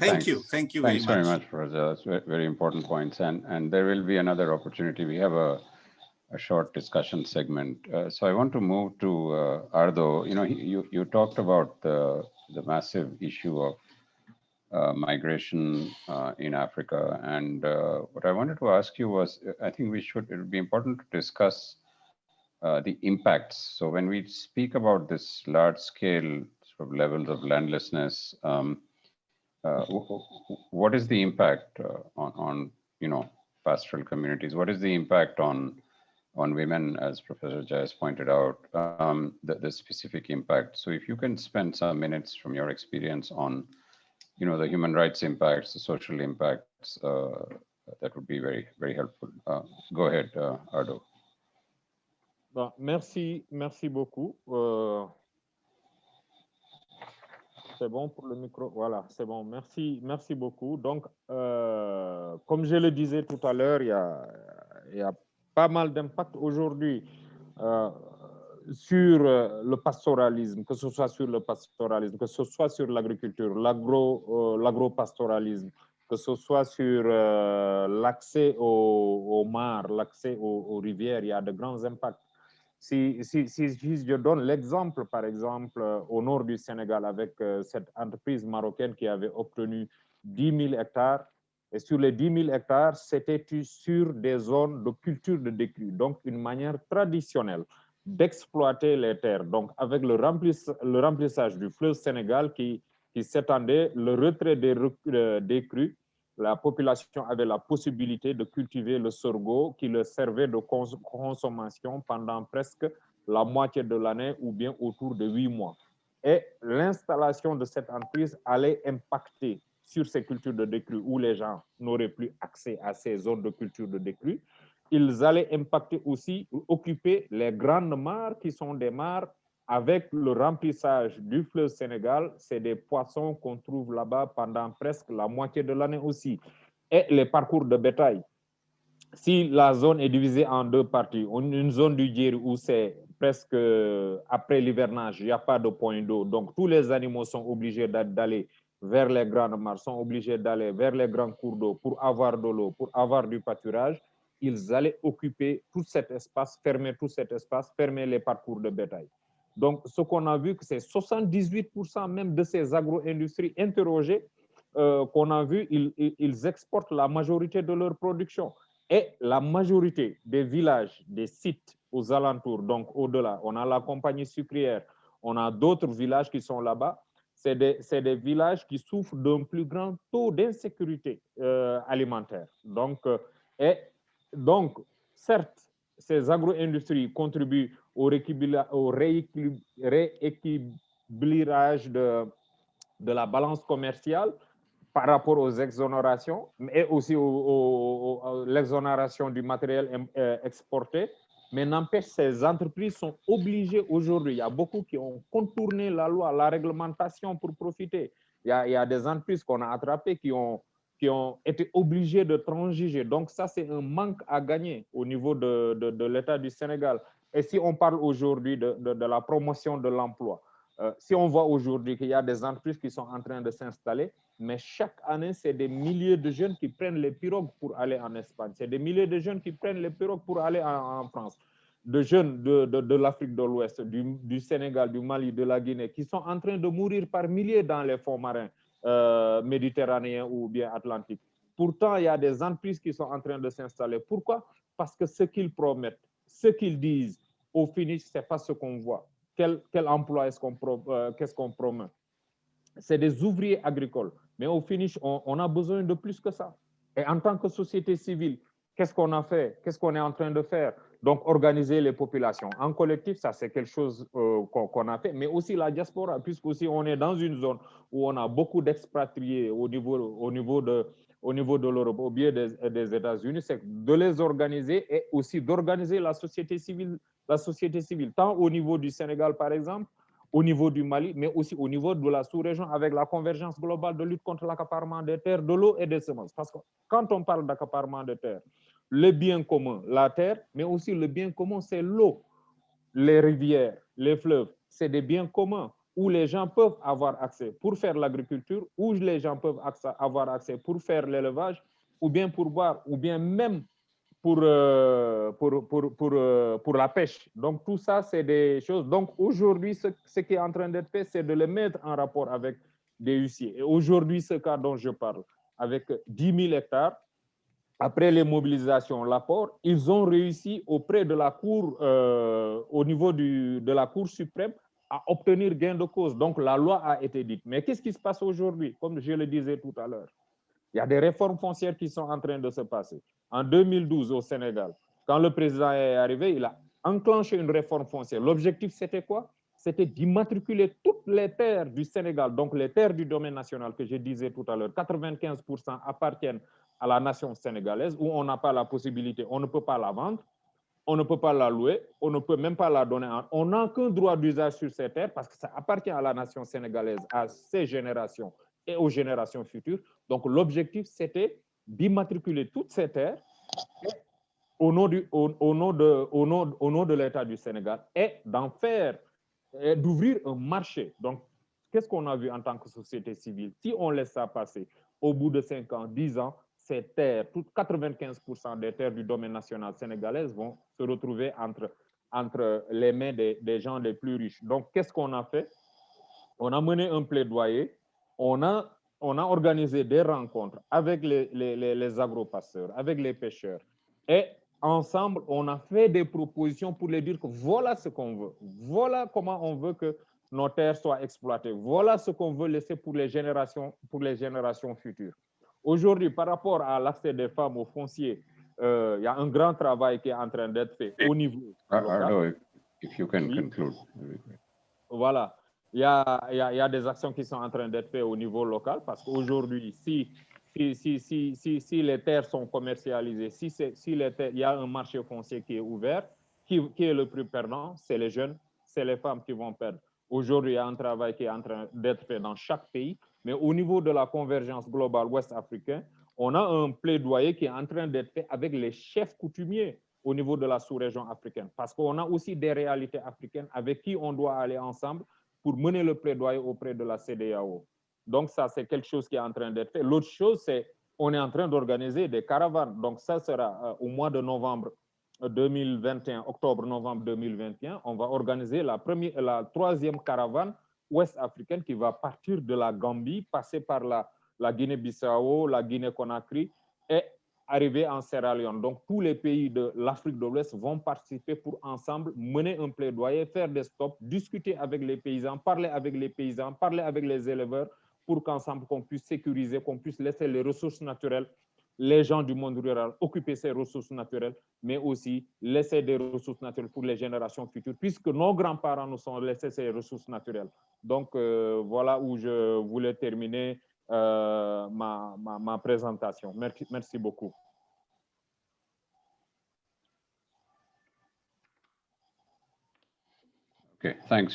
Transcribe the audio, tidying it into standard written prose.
Thank you. Thanks. Thank you very Thanks very much. much, Raja. That's very important points. And there will be another opportunity. We have a short discussion segment. So I want to move to Ardo. You talked about the massive issue of migration in Africa. And what I wanted to ask you was, I think it would be important to discuss the impacts. So when we speak about this large scale sort of levels of landlessness, what is the impact on pastoral communities? What is the impact on women, as Professor Jayas pointed out, the specific impact? So if you can spend some minutes from your experience on the human rights impacts, the social impacts, that would be very, very helpful. Go ahead, Ardo. Bon, merci beaucoup. C'est bon pour le micro? Voilà, c'est bon. Merci beaucoup. Donc, comme je le disais tout à l'heure, il y a pas mal d'impact aujourd'hui sur le pastoralisme, que ce soit sur le pastoralisme, que ce soit sur l'agriculture, l'agro-pastoralisme, que ce soit sur l'accès aux mares, l'accès aux rivières. Il y a de grands impacts. Si je donne l'exemple, par exemple, au nord du Sénégal, avec cette entreprise marocaine qui avait obtenu 10 000 hectares, et sur les 10 000 hectares, c'était sur des zones de culture de décrue, donc une manière traditionnelle d'exploiter les terres. Donc, avec le remplissage du fleuve Sénégal qui s'étendait, le retrait des crues, la population avait la possibilité de cultiver le sorgho qui leur servait de consommation pendant presque la moitié de l'année ou bien autour de 8 mois. Et l'installation de cette entreprise allait impacter sur ces cultures de décrue où les gens n'auraient plus accès à ces zones de culture de décrue. Ils allaient impacter aussi, occuper les grandes mares qui sont des mares avec le remplissage du fleuve Sénégal. C'est des poissons qu'on trouve là-bas pendant presque la moitié de l'année aussi. Et les parcours de bétail. Si la zone est divisée en deux parties, une zone du Djeri où c'est presque après l'hivernage, il n'y a pas de point d'eau. Donc, tous les animaux sont obligés d'aller vers les grandes mares, sont obligés d'aller vers les grands cours d'eau pour avoir de l'eau, pour avoir du pâturage. Ils allaient occuper tout cet espace, fermer tout cet espace, fermer les parcours de bétail. Donc, ce qu'on a vu, c'est 78% même de ces agro-industries interrogées qu'on a vu, ils exportent la majorité de leur production. Et la majorité des villages, des sites aux alentours, donc au-delà, on a la compagnie sucrière, on a d'autres villages qui sont là-bas. C'est des villages qui souffrent d'un plus grand taux d'insécurité alimentaire. Donc, certes, ces agro-industries contribuent au rééquilibrage de la balance commerciale par rapport aux exonérations, mais aussi l'exonération du matériel exporté. Mais n'empêche, ces entreprises sont obligées aujourd'hui. Il y a beaucoup qui ont contourné la loi, la réglementation pour profiter. Il y a des entreprises qu'on a attrapées qui ont été obligées de transiger. Donc ça, c'est un manque à gagner au niveau de l'État du Sénégal. Et si on parle aujourd'hui de la promotion de l'emploi, si on voit aujourd'hui qu'il y a des entreprises qui sont en train de s'installer, mais chaque année, c'est des milliers de jeunes qui prennent les pirogues pour aller en Espagne. C'est des milliers de jeunes qui prennent les pirogues pour aller en France. De jeunes de l'Afrique de l'Ouest, du Sénégal, du Mali, de la Guinée, qui sont en train de mourir par milliers dans les fonds marins méditerranéens ou bien atlantiques. Pourtant, il y a des entreprises qui sont en train de s'installer. Pourquoi? Parce que ce qu'ils promettent, ce qu'ils disent, au finish, ce n'est pas ce qu'on voit. Quel emploi qu'est-ce qu'on promet? C'est des ouvriers agricoles. Mais au finish, on a besoin de plus que ça. Et en tant que société civile, qu'est-ce qu'on a fait? Qu'est-ce qu'on est en train de faire? Donc, organiser les populations en collectif, ça c'est quelque chose qu'on a fait, mais aussi la diaspora, puisqu'aussi on est dans une zone où on a beaucoup d'expatriés au niveau de l'Europe, au biais des États-Unis, c'est de les organiser et aussi d'organiser la société civile, tant au niveau du Sénégal, par exemple, au niveau du Mali, mais aussi au niveau de la sous-région avec la convergence globale de lutte contre l'accaparement des terres, de l'eau et des semences. Parce que quand on parle d'accaparement des terres, le bien commun, la terre, mais aussi le bien commun, c'est l'eau, les rivières, les fleuves, c'est des biens communs. où les gens peuvent avoir accès pour faire l'agriculture, où les gens peuvent avoir accès pour faire l'élevage, ou bien pour boire, ou bien même pour la pêche. Donc, tout ça, c'est des choses. Donc, aujourd'hui, ce qui est en train d'être fait, c'est de les mettre en rapport avec des huissiers. Et aujourd'hui, ce cas dont je parle, avec 10 000 hectares, après les mobilisations, l'apport, ils ont réussi auprès de la Cour, au niveau de la Cour suprême, à obtenir gain de cause. Donc, la loi a été dite. Mais qu'est-ce qui se passe aujourd'hui? Comme je le disais tout à l'heure, il y a des réformes foncières qui sont en train de se passer. En 2012, au Sénégal, quand le président est arrivé, il a enclenché une réforme foncière. L'objectif, c'était quoi? C'était d'immatriculer toutes les terres du Sénégal, donc les terres du domaine national que je disais tout à l'heure, 95% appartiennent à la nation sénégalaise, où on n'a pas la possibilité, on ne peut pas la vendre, on ne peut pas la louer, on ne peut même pas la donner. On n'a qu'un droit d'usage sur ces terres parce que ça appartient à la nation sénégalaise, à ses générations et aux générations futures. Donc, l'objectif, c'était d'immatriculer toutes ces terres au nom de l'État du Sénégal et d'en faire, d'ouvrir un marché. Donc, qu'est-ce qu'on a vu en tant que société civile? Si on laisse ça passer, au bout de 5 ans, 10 ans, ces terres, 95% des terres du domaine national sénégalais vont se retrouver entre les mains des gens les plus riches. Donc, qu'est-ce qu'on a fait? On a mené un plaidoyer, on a organisé des rencontres avec les agro-pasteurs, avec les pêcheurs. Et ensemble, on a fait des propositions pour les dire que voilà ce qu'on veut. Voilà comment on veut que nos terres soient exploitées. Voilà ce qu'on veut laisser pour les générations futures. Aujourd'hui, par rapport à l'accès des femmes au foncier, il y a un grand travail qui est en train d'être fait au niveau local. Ardo, if you can conclude. Voilà. Il y a des actions qui sont en train d'être faites au niveau local parce qu'aujourd'hui, si les terres sont commercialisées, il y a un marché foncier qui est ouvert, qui est le plus perdant, c'est les jeunes, c'est les femmes qui vont perdre. Aujourd'hui, il y a un travail qui est en train d'être fait dans chaque pays, mais au niveau de la convergence globale ouest-africaine, on a un plaidoyer qui est en train d'être fait avec les chefs coutumiers au niveau de la sous-région africaine, parce qu'on a aussi des réalités africaines avec qui on doit aller ensemble pour mener le plaidoyer auprès de la CEDEAO. Donc ça, c'est quelque chose qui est en train d'être fait. L'autre chose, c'est qu'on est en train d'organiser des caravanes. Donc ça sera au mois de novembre 2021, octobre-novembre 2021, on va organiser la troisième caravane ouest-africaine qui va partir de la Gambie, passer par la Guinée-Bissau, la Guinée-Conakry et arriver en Sierra Leone. Donc, tous les pays de l'Afrique de l'Ouest vont participer pour ensemble mener un plaidoyer, faire des stops, discuter avec les paysans, parler avec les paysans, parler avec les éleveurs pour qu'ensemble, qu'on puisse sécuriser, qu'on puisse laisser les ressources naturelles, les gens du monde rural occuper ces ressources naturelles, mais aussi laisser des ressources naturelles pour les générations futures, puisque nos grands-parents nous ont laissé ces ressources naturelles. Donc, voilà où je voulais terminer ma présentation. Merci beaucoup. Okay, thanks.